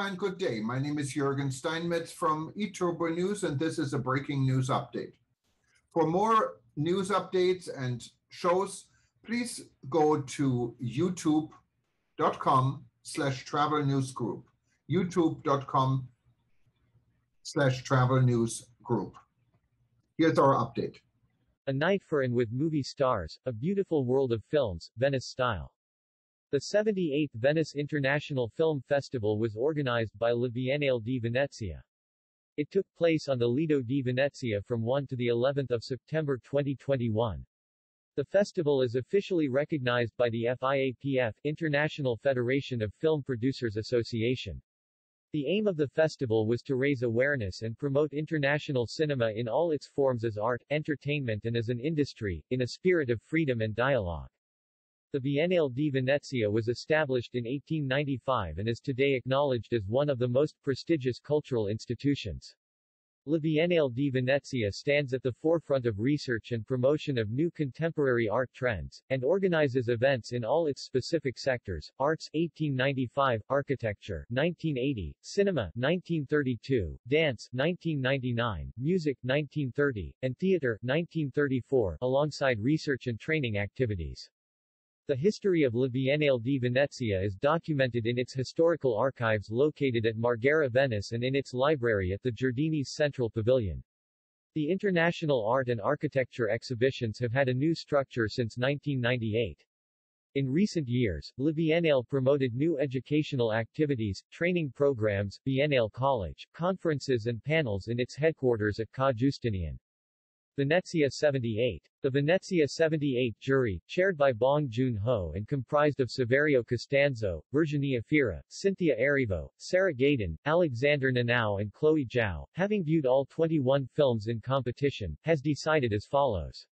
and good day. My name is Jürgen Steinmetz from eTurboNews, and this is a breaking news update. For more news updates and shows, please go to youtube.com/travel news group. youtube.com/travel news group. Here's our update. A night for and with movie stars, a beautiful world of films, Venice style. The 78th Venice International Film Festival was organized by La Biennale di Venezia. It took place on the Lido di Venezia from 1 to the 11th of September 2021. The festival is officially recognized by the FIAPF, International Federation of Film Producers Association. The aim of the festival was to raise awareness and promote international cinema in all its forms as art, entertainment and as an industry, in a spirit of freedom and dialogue. The Biennale di Venezia was established in 1895 and is today acknowledged as one of the most prestigious cultural institutions. La Biennale di Venezia stands at the forefront of research and promotion of new contemporary art trends, and organizes events in all its specific sectors: arts 1895, architecture 1980, cinema 1932, dance 1999, music 1930, and theater 1934, alongside research and training activities. The history of La Biennale di Venezia is documented in its historical archives located at Marghera, Venice, and in its library at the Giardini's Central Pavilion. The international art and architecture exhibitions have had a new structure since 1998. In recent years, La Biennale promoted new educational activities, training programs, Biennale College, conferences and panels in its headquarters at Ca' Giustinian. Venezia 78. The Venezia 78 jury, chaired by Bong Joon-ho and comprised of Saverio Costanzo, Virginia Fira, Cynthia Erivo, Sarah Gaydon, Alexander Nanao and Chloe Zhao, having viewed all 21 films in competition, has decided as follows.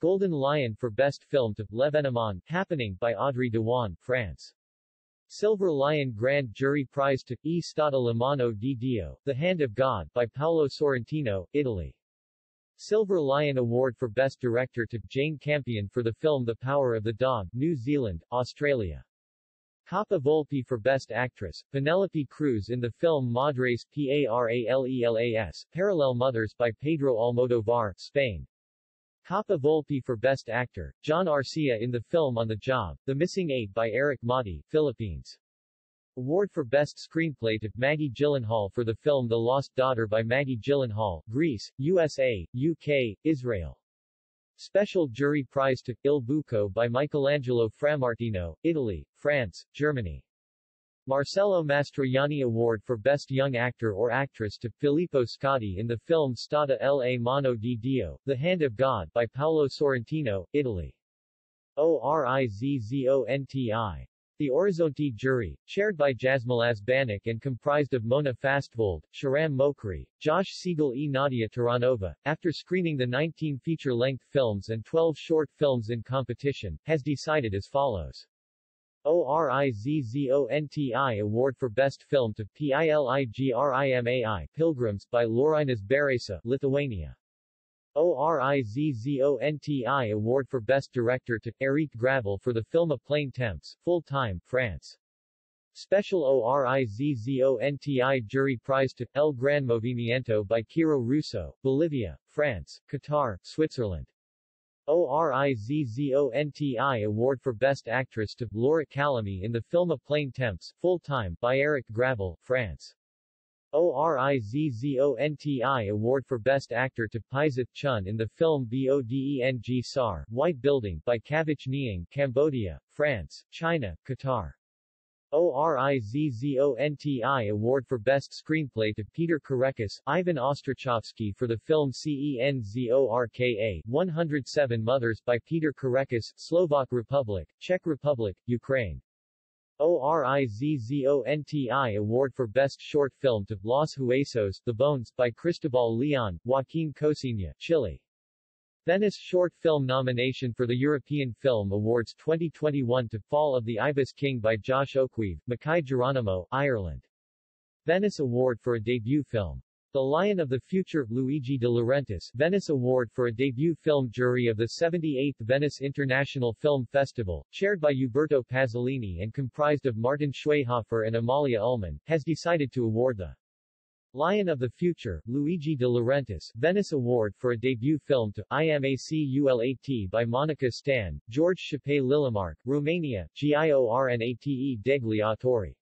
Golden Lion for Best Film to L'Événement, Happening by Audrey Dewan, France. Silver Lion Grand Jury Prize to E Stata la mano di Dio, The Hand of God by Paolo Sorrentino, Italy. Silver Lion Award for Best Director to Jane Campion for the film The Power of the Dog, New Zealand, Australia. Capa Volpi for Best Actress, Penelope Cruz in the film Madres Paralelas, Parallel Mothers by Pedro Almodovar, Spain. Capa Volpi for Best Actor, John Arcia in the film On the Job, The Missing Eight by Eric Mahdi, Philippines. Award for Best Screenplay to Maggie Gyllenhaal for the film The Lost Daughter by Maggie Gyllenhaal, Greece, USA, UK, Israel. Special Jury Prize to Il Buco by Michelangelo Framartino, Italy, France, Germany. Marcello Mastroianni Award for Best Young Actor or Actress to Filippo Scotti in the film Stata la mano di Dio, The Hand of God by Paolo Sorrentino, Italy. ORIZZONTI. The Orizzonti jury, chaired by Jasmilaz Banik and comprised of Mona Fastvold, Sharam Mokri, Josh Siegel e Nadia Taranova, after screening the 19 feature-length films and 12 short films in competition, has decided as follows. ORIZZONTI Award for Best Film to PILIGRIMAI, Pilgrims by Laurinas Beresa, Lithuania. ORIZZONTI Award for Best Director to Eric Gravel for the film A Plain Temps, Full Time, France. Special ORIZZONTI Jury Prize to El Gran Movimiento by Kiro Russo, Bolivia, France, Qatar, Switzerland. ORIZZONTI Award for Best Actress to Laura Calamy in the film A Plain Temps, Full Time by Eric Gravel, France. ORIZZONTI Award for Best Actor to Paisat Chun in the film Bodeng Sar, White Building by Kavich Niang, Cambodia, France, China, Qatar. ORIZZONTI Award for Best Screenplay to Peter Korekis, Ivan Ostrachovsky for the film CENZORKA, 107 Mothers by Peter Korekis, Slovak Republic, Czech Republic, Ukraine. ORIZZONTI Award for Best Short Film to Los Huesos, The Bones by Cristobal Leon, Joaquin Cosina, Chile. Venice Short Film nomination for the European Film Awards 2021 to Fall of the Ibis King by Josh O'Keefe, Mackay Geronimo, Ireland. Venice Award for a Debut Film. The Lion of the Future, Luigi De Laurentiis, Venice Award for a debut film jury of the 78th Venice International Film Festival, chaired by Uberto Pasolini and comprised of Martin Schweihofer and Amalia Ullman, has decided to award the Lion of the Future, Luigi De Laurentiis, Venice Award for a debut film to IMACULAT by Monica Stan, George Chappé Lilamark, Romania, GIORNATE degli Autori.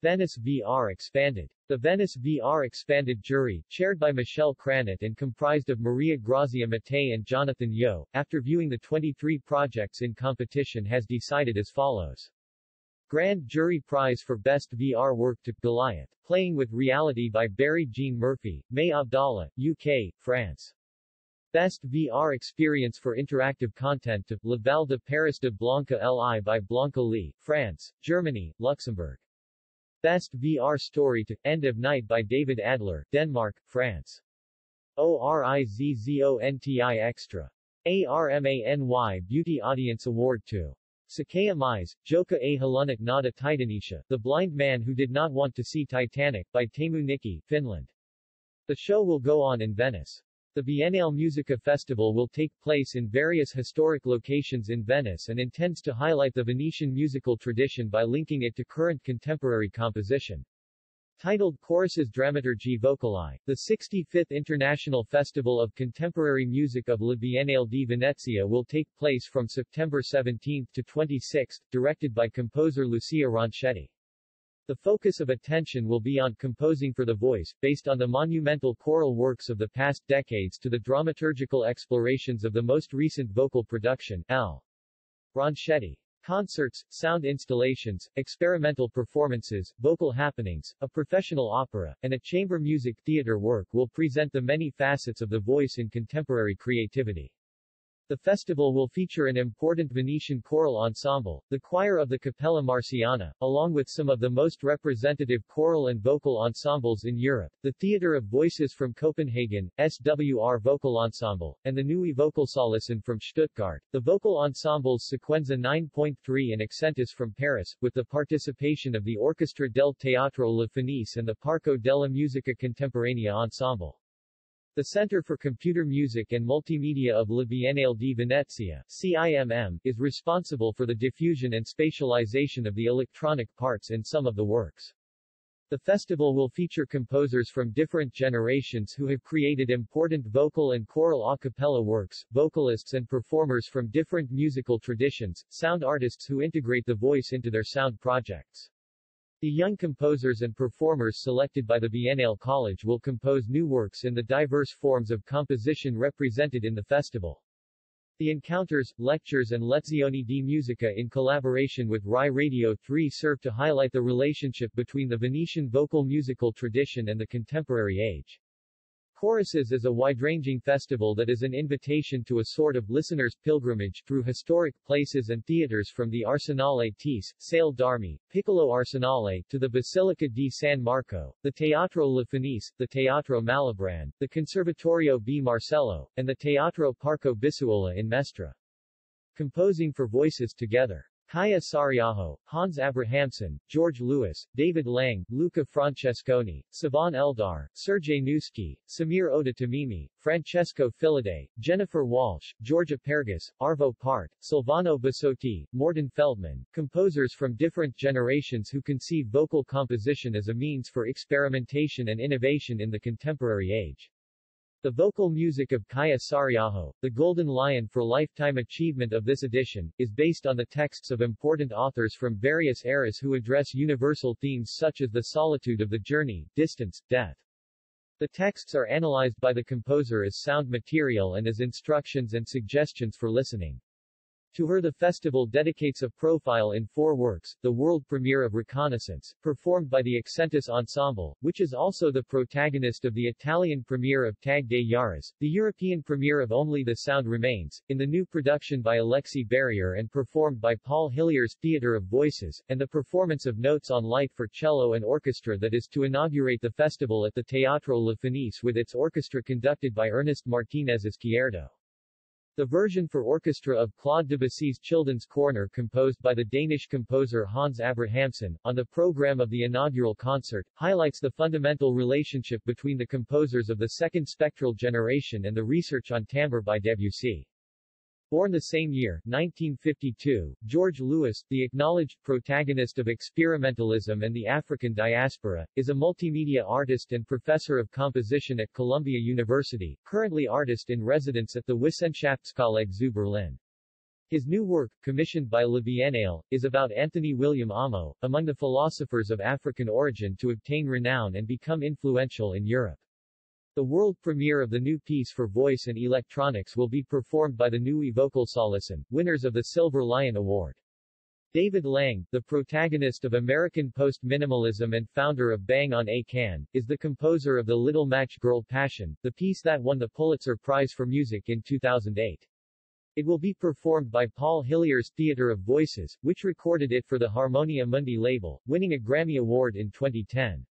Venice VR Expanded. The Venice VR Expanded jury, chaired by Michelle Cranit and comprised of Maria Grazia Mattei and Jonathan Yo, after viewing the 23 projects in competition has decided as follows. Grand Jury Prize for Best VR Work to Goliath, Playing with Reality by Barry Jean Murphy, May Abdallah, UK, France. Best VR Experience for Interactive Content to La Belle de Paris de Blanca Li by Blanca Lee, France, Germany, Luxembourg. Best VR Story to End of Night by David Adler, Denmark, France. ORIZZONTI Extra. ARMANY Beauty Audience Award to Sakaya Mize, Joka a Halunat Nada Titanisha, The Blind Man Who Did Not Want to See Titanic by Teemu Nikki, Finland. The show will go on in Venice. The Biennale Musica Festival will take place in various historic locations in Venice and intends to highlight the Venetian musical tradition by linking it to current contemporary composition. Titled Choruses Dramaturgi Vocali, the 65th International Festival of Contemporary Music of La Biennale di Venezia will take place from September 17 to 26, directed by composer Lucia Ronchetti. The focus of attention will be on composing for the voice, based on the monumental choral works of the past decades to the dramaturgical explorations of the most recent vocal production. L. Ronchetti. Concerts, sound installations, experimental performances, vocal happenings, a professional opera, and a chamber music theater work will present the many facets of the voice in contemporary creativity. The festival will feature an important Venetian choral ensemble, the choir of the Cappella Marciana, along with some of the most representative choral and vocal ensembles in Europe, the Theatre of Voices from Copenhagen, SWR Vocal Ensemble, and the Neue Vokalsolissen from Stuttgart, the vocal ensembles Sequenza 9.3 and Accentus from Paris, with the participation of the Orchestra del Teatro La Fenice and the Parco della Musica Contemporanea Ensemble. The Center for Computer Music and Multimedia of La Biennale di Venezia, CIMM, is responsible for the diffusion and spatialization of the electronic parts in some of the works. The festival will feature composers from different generations who have created important vocal and choral a cappella works, vocalists and performers from different musical traditions, sound artists who integrate the voice into their sound projects. The young composers and performers selected by the Biennale College will compose new works in the diverse forms of composition represented in the festival. The encounters, lectures and lezioni di musica in collaboration with Rai Radio 3 serve to highlight the relationship between the Venetian vocal musical tradition and the contemporary age. Choruses is a wide-ranging festival that is an invitation to a sort of listener's pilgrimage through historic places and theaters from the Arsenale Tis, Sale d'Armi, Piccolo Arsenale, to the Basilica di San Marco, the Teatro La Fenice, the Teatro Malibran, the Conservatorio B. Marcello, and the Teatro Parco Bisuola in Mestre. Composing for voices together. Kaya Sariaho, Hans Abrahamson, George Lewis, David Lang, Luca Francesconi, Savan Eldar, Sergey Niewski, Samir Oda Tamimi, Francesco Filide, Jennifer Walsh, Georgia Pergas, Arvo Part, Silvano Basotti, Morten Feldman, composers from different generations who conceive vocal composition as a means for experimentation and innovation in the contemporary age. The vocal music of Kaya Sariaho, the Golden Lion for lifetime achievement of this edition, is based on the texts of important authors from various eras who address universal themes such as the solitude of the journey, distance, death. The texts are analyzed by the composer as sound material and as instructions and suggestions for listening. To her the festival dedicates a profile in 4 works, the world premiere of Reconnaissance, performed by the Accentus Ensemble, which is also the protagonist of the Italian premiere of Tag de Yaras, the European premiere of Only the Sound Remains, in the new production by Alexi Barrier and performed by Paul Hillier's Theatre of Voices, and the performance of Notes on Light for cello and orchestra that is to inaugurate the festival at the Teatro La Fenice with its orchestra conducted by Ernest Martinez Izquierdo. The version for orchestra of Claude Debussy's Children's Corner, composed by the Danish composer Hans Abrahamsen, on the program of the inaugural concert, highlights the fundamental relationship between the composers of the second spectral generation and the research on timbre by Debussy. Born the same year, 1952, George Lewis, the acknowledged protagonist of experimentalism and the African diaspora, is a multimedia artist and professor of composition at Columbia University, currently artist-in-residence at the Wissenschaftskolleg zu Berlin. His new work, commissioned by Le Biennale, is about Anthony William Amo, among the philosophers of African origin to obtain renown and become influential in Europe. The world premiere of the new piece for voice and electronics will be performed by the Nieuwe Vocalsoloisten, winners of the Silver Lion Award. David Lang, the protagonist of American post-minimalism and founder of Bang on a Can, is the composer of The Little Match Girl Passion, the piece that won the Pulitzer Prize for Music in 2008. It will be performed by Paul Hillier's Theatre of Voices, which recorded it for the Harmonia Mundi label, winning a Grammy Award in 2010.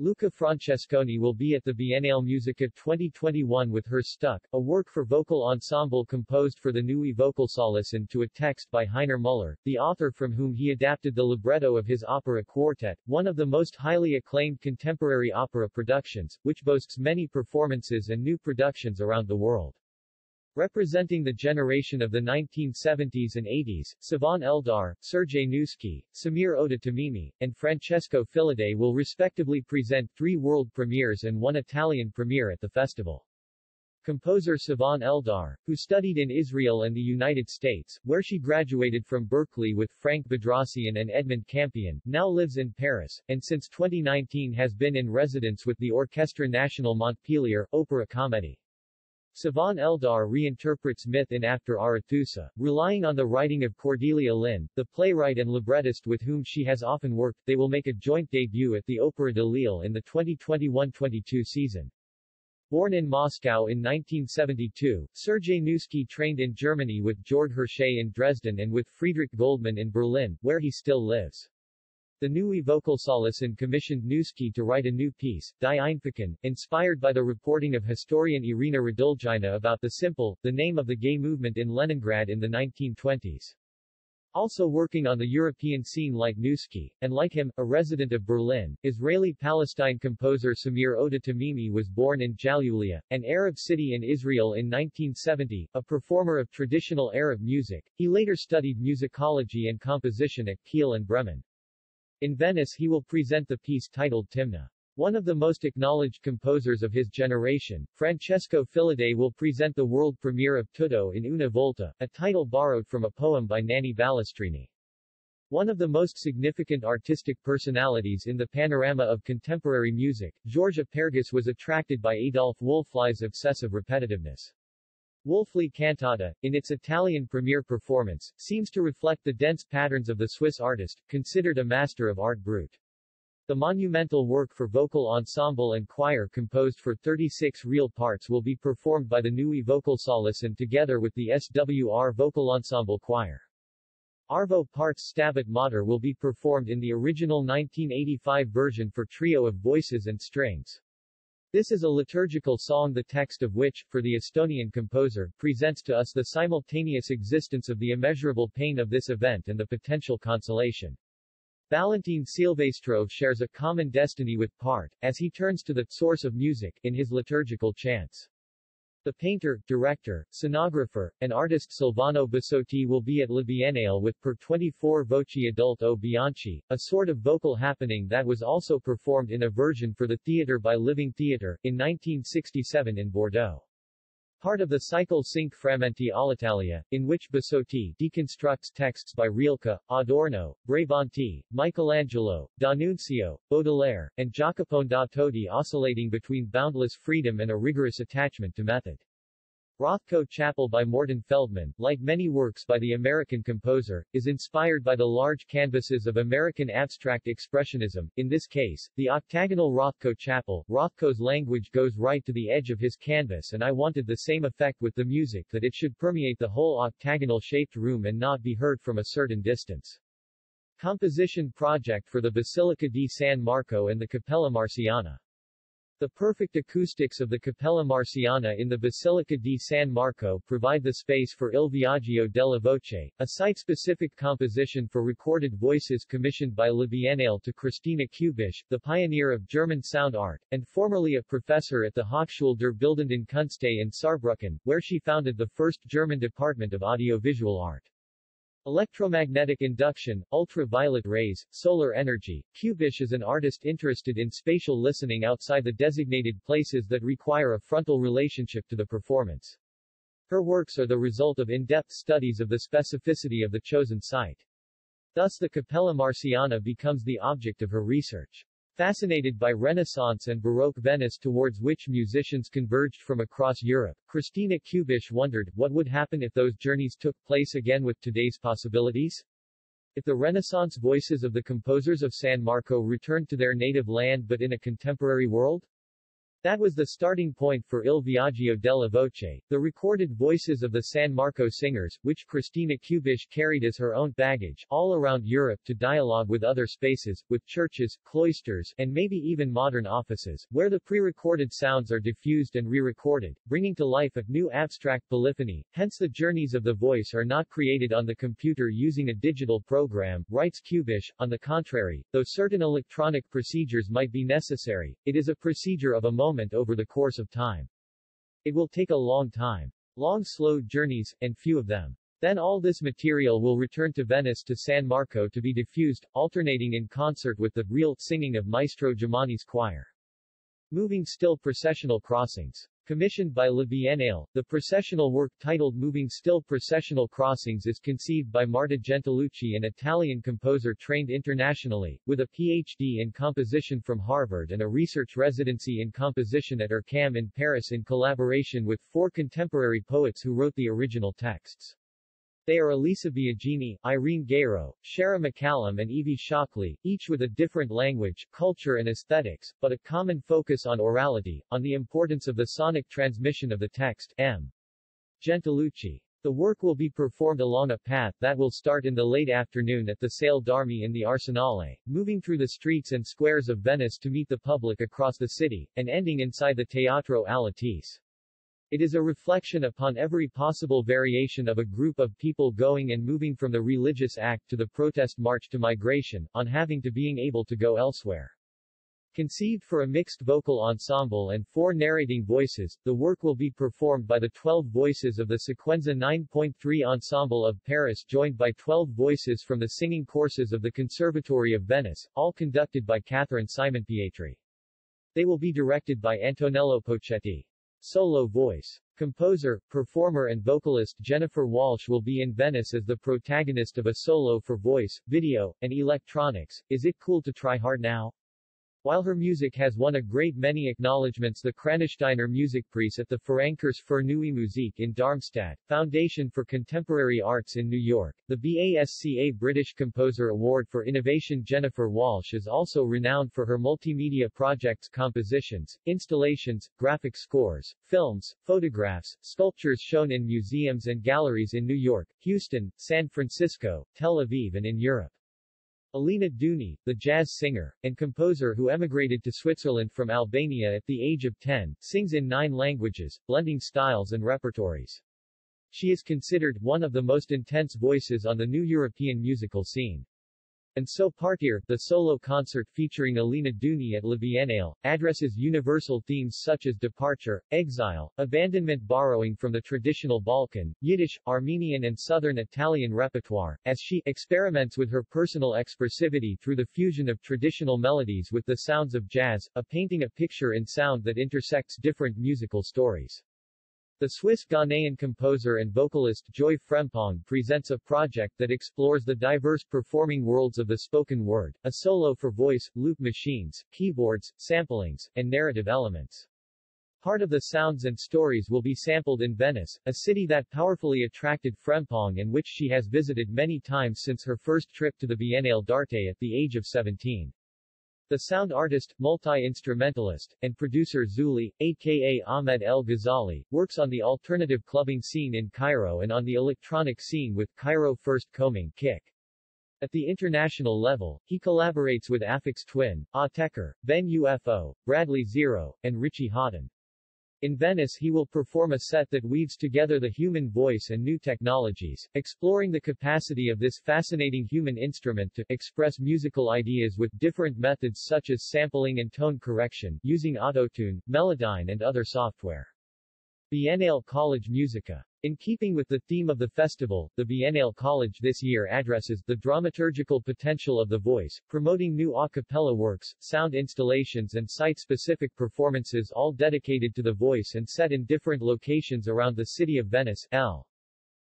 Luca Francesconi will be at the Biennale Musica 2021 with Her Stuck, a work for vocal ensemble composed for the Nieuwe Vocalsoloisten to a text by Heiner Müller, the author from whom he adapted the libretto of his opera Quartet, one of the most highly acclaimed contemporary opera productions, which boasts many performances and new productions around the world. Representing the generation of the 1970s and 80s, Sivan Eldar, Sergey Niewski, Samir Oda Tamimi, and Francesco Filide will respectively present 3 world premieres and 1 Italian premiere at the festival. Composer Sivan Eldar, who studied in Israel and the United States, where she graduated from Berkeley with Frank Bedrassian and Edmond Campion, now lives in Paris, and since 2019 has been in residence with the Orchestre National Montpellier, Opera Comédie. Sivan Eldar reinterprets myth in After Arethusa, relying on the writing of Cordelia Lin, the playwright and librettist with whom she has often worked. They will make a joint debut at the Opera de Lille in the 2021-22 season. Born in Moscow in 1972, Sergey Niewski trained in Germany with Georg Hergé in Dresden and with Friedrich Goldman in Berlin, where he still lives. The Nieuwe Vocalsoloisten commissioned Niewski to write a new piece, Die Einfachen, inspired by the reporting of historian Irina Raduljina about the Simple, the name of the gay movement in Leningrad in the 1920s. Also working on the European scene like Niewski, and like him, a resident of Berlin, Israeli-Palestine composer Samir Oda Tamimi was born in Jalulia, an Arab city in Israel in 1970, a performer of traditional Arab music. He later studied musicology and composition at Kiel and Bremen. In Venice he will present the piece titled Timna. One of the most acknowledged composers of his generation, Francesco Filide will present the world premiere of Tutto in una volta, a title borrowed from a poem by Nanni Balestrini. One of the most significant artistic personalities in the panorama of contemporary music, Georges Apergis was attracted by Adolf Wolfli's obsessive repetitiveness. Wolfli Cantata, in its Italian premiere performance, seems to reflect the dense patterns of the Swiss artist, considered a master of art brut. The monumental work for vocal ensemble and choir composed for 36 real parts will be performed by the Nieuwe Vocalsoloisten together with the SWR Vocal Ensemble Choir. Arvo Part's Stabat Mater will be performed in the original 1985 version for trio of voices and strings. This is a liturgical song the text of which, for the Estonian composer, presents to us the simultaneous existence of the immeasurable pain of this event and the potential consolation. Valentin Silvestrov shares a common destiny with Part, as he turns to the source of music in his liturgical chants. The painter, director, scenographer, and artist Silvano Bassotti will be at La Biennale with Per 24 Voci Adult o Bianchi, a sort of vocal happening that was also performed in a version for the theatre by Living Theatre, in 1967 in Bordeaux. Part of the cycle Cinque Frammenti all'Italia, in which Bassotti deconstructs texts by Rilke, Adorno, Bravante, Michelangelo, D'Annunzio, Baudelaire, and Jacopone da Todi, oscillating between boundless freedom and a rigorous attachment to method. Rothko Chapel by Morton Feldman, like many works by the American composer, is inspired by the large canvases of American abstract expressionism. In this case, the octagonal Rothko Chapel. Rothko's language goes right to the edge of his canvas, and I wanted the same effect with the music, that it should permeate the whole octagonal-shaped room and not be heard from a certain distance. Composition project for the Basilica di San Marco and the Cappella Marciana. The perfect acoustics of the Cappella Marciana in the Basilica di San Marco provide the space for Il Viaggio della Voce, a site-specific composition for recorded voices commissioned by La Biennale to Christina Kubisch, the pioneer of German sound art, and formerly a professor at the Hochschule der Bildenden Künste in Saarbrücken, where she founded the first German department of audiovisual art. Electromagnetic induction, ultraviolet rays, solar energy. Kubisch is an artist interested in spatial listening outside the designated places that require a frontal relationship to the performance. Her works are the result of in-depth studies of the specificity of the chosen site. Thus the Cappella Marciana becomes the object of her research. Fascinated by Renaissance and Baroque Venice towards which musicians converged from across Europe, Christina Kubisch wondered, what would happen if those journeys took place again with today's possibilities? If the Renaissance voices of the composers of San Marco returned to their native land but in a contemporary world? That was the starting point for Il Viaggio della Voce, the recorded voices of the San Marco singers, which Christina Kubisch carried as her own baggage all around Europe to dialogue with other spaces, with churches, cloisters, and maybe even modern offices, where the pre-recorded sounds are diffused and re-recorded, bringing to life a new abstract polyphony. Hence the journeys of the voice are not created on the computer using a digital program, writes Kubisch. On the contrary, though certain electronic procedures might be necessary, it is a procedure of a moment over the course of time. It will take a long time. Long slow journeys, and few of them. Then all this material will return to Venice to San Marco to be diffused, alternating in concert with the real singing of Maestro Giamani's choir. Moving Still Processional Crossings. Commissioned by La Biennale, the processional work titled Moving Still Processional Crossings is conceived by Marta Gentilucci, an Italian composer trained internationally, with a Ph.D. in composition from Harvard and a research residency in composition at IRCAM in Paris in collaboration with 4 contemporary poets who wrote the original texts. They are Elisa Biagini, Irene Guerrero, Shara McCallum and Evie Shockley, each with a different language, culture and aesthetics, but a common focus on orality, on the importance of the sonic transmission of the text. M. Gentilucci. The work will be performed along a path that will start in the late afternoon at the Sale d'Armi in the Arsenale, moving through the streets and squares of Venice to meet the public across the city, and ending inside the Teatro Alatise. It is a reflection upon every possible variation of a group of people going and moving from the religious act to the protest march to migration, on having to being able to go elsewhere. Conceived for a mixed vocal ensemble and 4 narrating voices, the work will be performed by the 12 voices of the Sequenza 9.3 Ensemble of Paris joined by 12 voices from the singing courses of the Conservatory of Venice, all conducted by Catherine Simonpietri. They will be directed by Antonello Pochetti. Solo voice. Composer, performer and vocalist Jennifer Walsh will be in Venice as the protagonist of a solo for voice, video, and electronics. Is it cool to try hard now? While her music has won a great many acknowledgements, the Kranichsteiner Musikpreis at the Verankers für Neue Musik in Darmstadt, Foundation for Contemporary Arts in New York, the BASCA British Composer Award for Innovation. Jennifer Walsh is also renowned for her multimedia projects, compositions, installations, graphic scores, films, photographs, sculptures shown in museums and galleries in New York, Houston, San Francisco, Tel Aviv and in Europe. Alina Duni, the jazz singer and composer who emigrated to Switzerland from Albania at the age of 10, sings in 9 languages, blending styles and repertories. She is considered one of the most intense voices on the new European musical scene. And So Partir, the solo concert featuring Alina Duni at La Biennale, addresses universal themes such as departure, exile, abandonment, borrowing from the traditional Balkan, Yiddish, Armenian and Southern Italian repertoire, as she experiments with her personal expressivity through the fusion of traditional melodies with the sounds of jazz, painting a picture in sound that intersects different musical stories. The Swiss-Ghanaian composer and vocalist Joy Frempong presents a project that explores the diverse performing worlds of the spoken word, a solo for voice, loop machines, keyboards, samplings, and narrative elements. Part of the sounds and stories will be sampled in Venice, a city that powerfully attracted Frempong and which she has visited many times since her first trip to the Biennale d'Arte at the age of 17. The sound artist, multi-instrumentalist, and producer Zuli, aka Ahmed El Ghazali, works on the alternative clubbing scene in Cairo and on the electronic scene with Cairo First Combing Kick. At the international level, he collaborates with Aphex Twin, Ateker, Ben UFO, Bradley Zero, and Richie Hawtin. In Venice he will perform a set that weaves together the human voice and new technologies, exploring the capacity of this fascinating human instrument to express musical ideas with different methods such as sampling and tone correction, using autotune, Melodyne and other software. Biennale College Musica. In keeping with the theme of the festival, the Biennale College this year addresses the dramaturgical potential of the voice, promoting new a cappella works, sound installations and site-specific performances all dedicated to the voice and set in different locations around the city of Venice. L.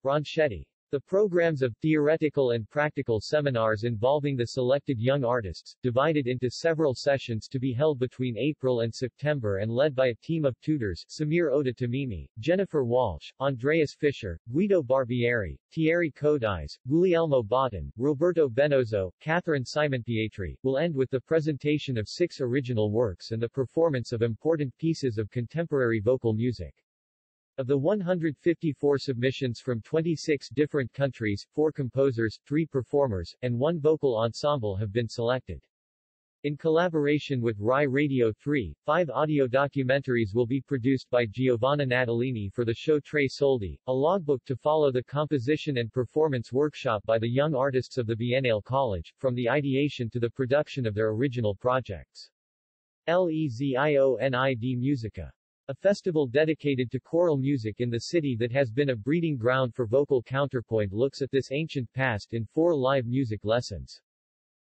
Ronchetti. The programs of theoretical and practical seminars involving the selected young artists, divided into several sessions to be held between April and September and led by a team of tutors, Samir Oda Tamimi, Jennifer Walsh, Andreas Fischer, Guido Barbieri, Thierry Codice, Guglielmo Botten, Roberto Benozzo, Catherine Simonpietri, will end with the presentation of 6 original works and the performance of important pieces of contemporary vocal music. Of the 154 submissions from 26 different countries, 4 composers, 3 performers, and 1 vocal ensemble have been selected. In collaboration with Rai Radio 3, 5 audio documentaries will be produced by Giovanna Natalini for the show Tre Soldi, a logbook to follow the composition and performance workshop by the young artists of the Biennale College, from the ideation to the production of their original projects. Lezionid Musica. A festival dedicated to choral music in the city that has been a breeding ground for vocal counterpoint looks at this ancient past in 4 live music lessons.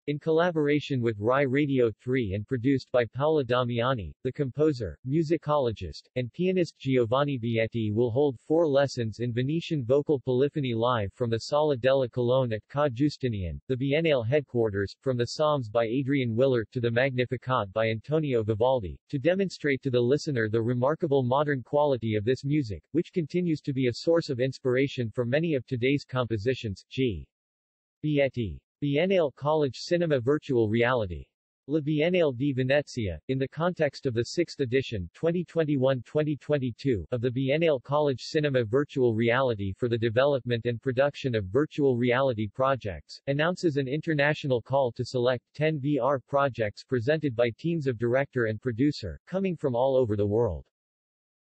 In collaboration with Rai Radio 3 and produced by Paola Damiani, the composer, musicologist, and pianist Giovanni Vietti will hold 4 lessons in Venetian vocal polyphony live from the Sala della Colonne at Ca' Giustinian, the Biennale headquarters, from the Psalms by Adrian Willert to the Magnificat by Antonio Vivaldi, to demonstrate to the listener the remarkable modern quality of this music, which continues to be a source of inspiration for many of today's compositions. G. Vietti. Biennale College Cinema Virtual Reality. La Biennale di Venezia, in the context of the 6th edition 2021-2022 of the Biennale College Cinema Virtual Reality for the development and production of virtual reality projects, announces an international call to select 10 VR projects presented by teams of director and producer, coming from all over the world.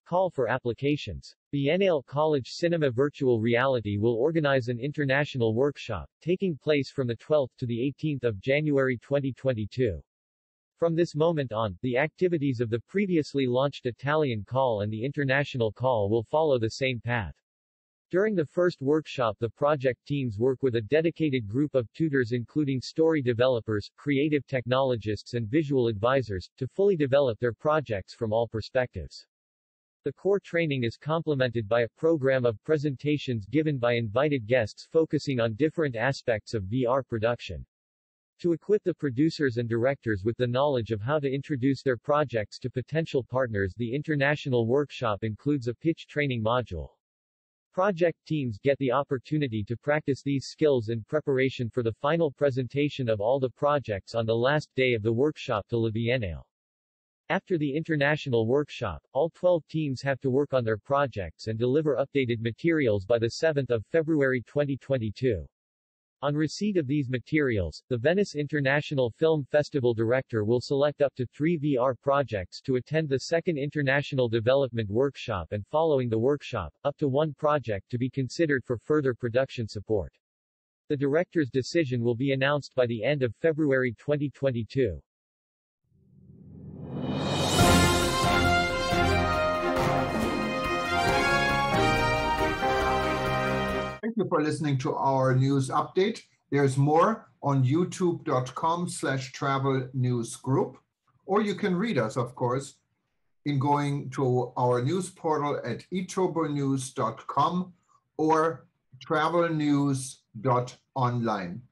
Call for applications. Biennale College Cinema Virtual Reality will organize an international workshop, taking place from the 12th to the 18th of January 2022. From this moment on, the activities of the previously launched Italian call and the international call will follow the same path. During the first workshop, the project teams work with a dedicated group of tutors including story developers, creative technologists and visual advisors, to fully develop their projects from all perspectives. The core training is complemented by a program of presentations given by invited guests focusing on different aspects of VR production. To equip the producers and directors with the knowledge of how to introduce their projects to potential partners, the international workshop includes a pitch training module. Project teams get the opportunity to practice these skills in preparation for the final presentation of all the projects on the last day of the workshop to La Biennale. After the international workshop, all 12 teams have to work on their projects and deliver updated materials by the 7th of February 2022. On receipt of these materials, the Venice International Film Festival director will select up to 3 VR projects to attend the second International Development Workshop, and following the workshop, up to 1 project to be considered for further production support. The director's decision will be announced by the end of February 2022. Thank you for listening to our news update. There's more on youtube.com/travel news group, or you can read us, of course, in going to our news portal at eTurboNews.com or travelnews.online.